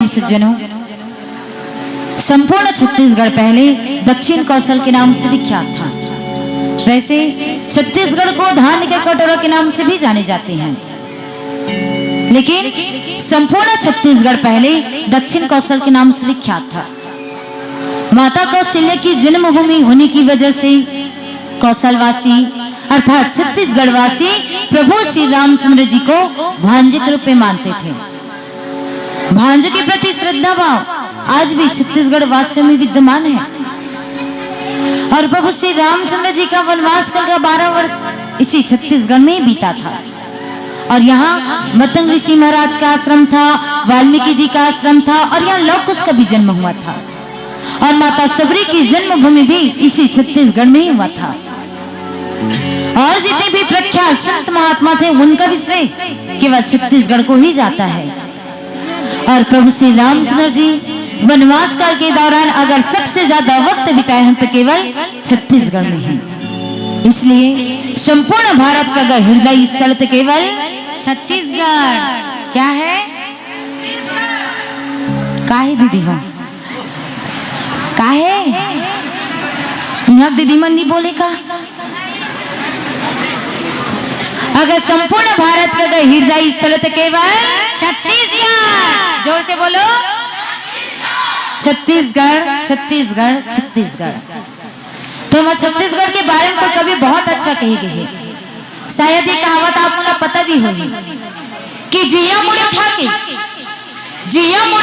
सज्जनों, संपूर्ण छत्तीसगढ़ पहले दक्षिण कौशल के नाम से विख्यात था। वैसे छत्तीसगढ़ को धान के कटोरा के नाम से भी जाने जाते हैं, लेकिन संपूर्ण छत्तीसगढ़ पहले दक्षिण कौशल के नाम से विख्यात था। माता कौशल्या की जन्मभूमि होने की वजह से कौशलवासी अर्थात छत्तीसगढ़वासी प्रभु श्री रामचंद्र जी को भांजे के रूप में मानते थे। भांजे के प्रति श्रद्धा भाव आज भी छत्तीसगढ़ वासियों में विद्यमान है। और प्रभु श्री रामचंद्र जी का वनवास का 12 वर्ष इसी छत्तीसगढ़ में बीता था। और यहाँ मतंग ऋषि महाराज का आश्रम था, वाल्मीकि जी का आश्रम था, और यहाँ लव कुश का भी जन्म हुआ था। और माता सबरी की जन्मभूमि भी इसी छत्तीसगढ़ में ही हुआ था। और जितने भी प्रख्यात संत महात्मा थे उनका भी श्रेय केवल छत्तीसगढ़ को ही जाता है। और प्रभु श्री रामचंद्र जी वनवास काल के दौरान अगर सबसे ज्यादा वक्त बिताए हैं तो केवल छत्तीसगढ़ में है। इसलिए संपूर्ण भारत का हृदय स्थल तो केवल छत्तीसगढ़ क्या है? काहे दीदी माँ काहे यहाँ दीदी मन नहीं बोले का? अगर संपूर्ण भारत का हृदय स्थल तो केवल छत्तीसगढ़। जोर से बोलो, छत्तीसगढ़ छत्तीसगढ़ छत्तीसगढ़। तो मैं छत्तीसगढ़ के बारे में कभी बहुत अच्छा कही गई है। शायद ये कहावत आपको पता भी होगी कि जिया मुड़े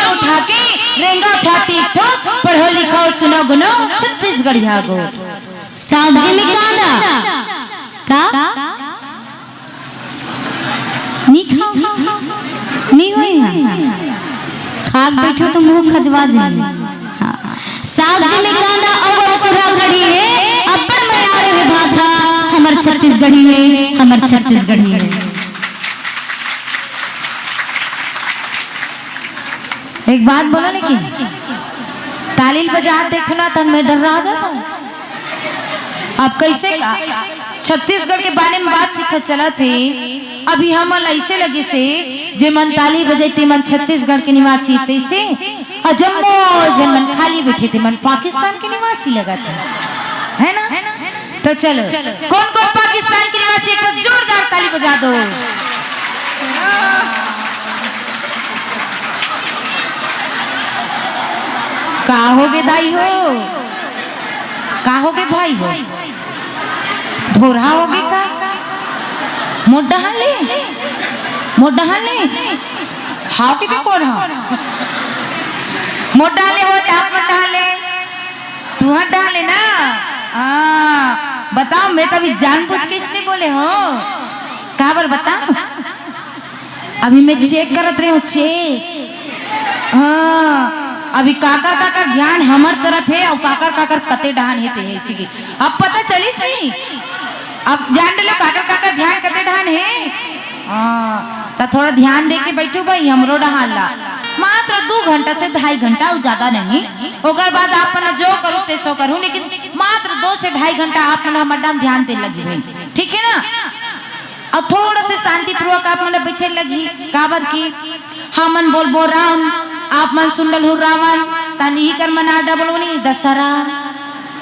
उठा के रेंगा छाती ठोक, पढ़ो लिखो सुनो गुनो छत्तीसगढ़िया गो सागजी में कांदा का नहीं होई है खाक बैठो तो मुंह खजवा जाए। सागजी में कांदा और सुरा गढ़ी है अपन में आ रहे भाथा हमर छत्तीसगढ़ी है, हमर छत्तीसगढ़ी है। एक बात बोला लेकिन तालील बजा देखना तन में डर रहा जाता। अब कैसे छत्तीसगढ़ के बारे में बातचीत चला थे। अभी हम ऐसे लगे से जे मन ताली बजाते मन छत्तीसगढ़ के निवासी तैसे जम्मो जन मन खाली बैठे थे मन पाकिस्तान के निवासी लगा था, है ना? तो चलो कौन कौन पाकिस्तान के निवासी एक बार जोरदार ताली बजा दो। का होगे दाई हो, का होगे भाई हो, भोरा होगे का मोटा ले हाउ के कौन हो मोटा ले हो आप डाले तू हट डाले ना। बताओ मैं तभी जानबूझ के इससे बोले हो कहाँ पर बताओ। अभी मैं चेक करत रही हूँ चेक। अभी काकर ध्यान हमार तरफ है और काकर कते डहान है इसी की अब पता चली सही। अब जान लो काकर ध्यान कते डहान है। तो थोड़ा ध्यान दे के बैठो भाई हमरो डहान ला। मात्र 2 घंटा से 2.5 घंटा ज्यादा नहीं। ओकर बाद आप जो करूँ ते सो करूँ, लेकिन मात्र 2 से 2.5 घंटा आप हमारा ध्यान दे लगी भाई, ठीक है ना? और थोड़ा से शांति पूर्वक आप मन बैठे लगी काबर की हम मन बोल राम आप मन सुन लू रावण तनी कर मना डबल नहीं दशहरा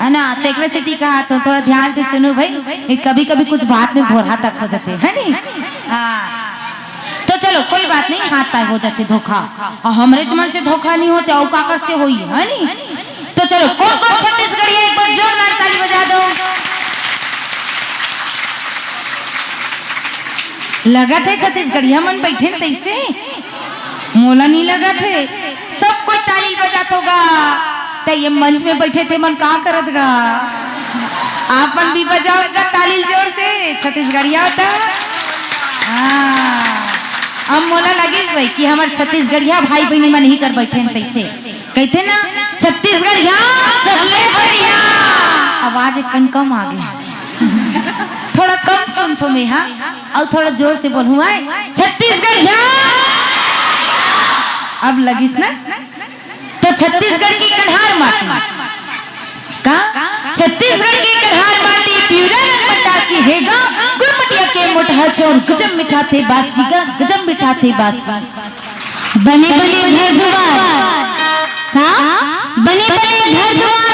है ना। तेकरे से कहा तो थोड़ा ध्यान से सुनो भाई, कभी कभी कुछ बात में भोरा तक हो जाते है नहीं। तो चलो कोई बात नहीं, हाथ पैर हो जाते धोखा और हमरे मन से धोखा नहीं होते और काकर से होई है नहीं। तो चलो कौन कौन छत्तीसगढ़ी है एक बार जोरदार ताली बजा दो। लगा थे छत्तीसगढ़िया मन बैठे तैसे मोला नहीं लगा थे सब कोई ताली बजात होगा। तो ये मंच में बैठे थे मन कहाँ करत गा आप मन भी बजाओगा ताली जोर से छत्तीसगढ़िया होता। अब मोला लगी भाई कि हमारे छत्तीसगढ़िया भाई बहनी मन ही कर बैठे तैसे कहते ना छत्तीसगढ़िया सबले बढ़िया। आवाज एक कम आ गया थोड़ा कम सुन तो मैं हाँ और थोड़ा जोर से बोलूँ छत्तीसगढ़िया। अब लगी ना तो छत्तीसगढ़ की कन्हार माटी का छत्तीसगढ़ की कन्हार माटी प्यूरा रंग मटासी हैगा गुड़मटिया के मोटा चोर गजब मिठाते बासी का गजब मिठाते बासी बने बने घर द्वार बने बने घर द्वार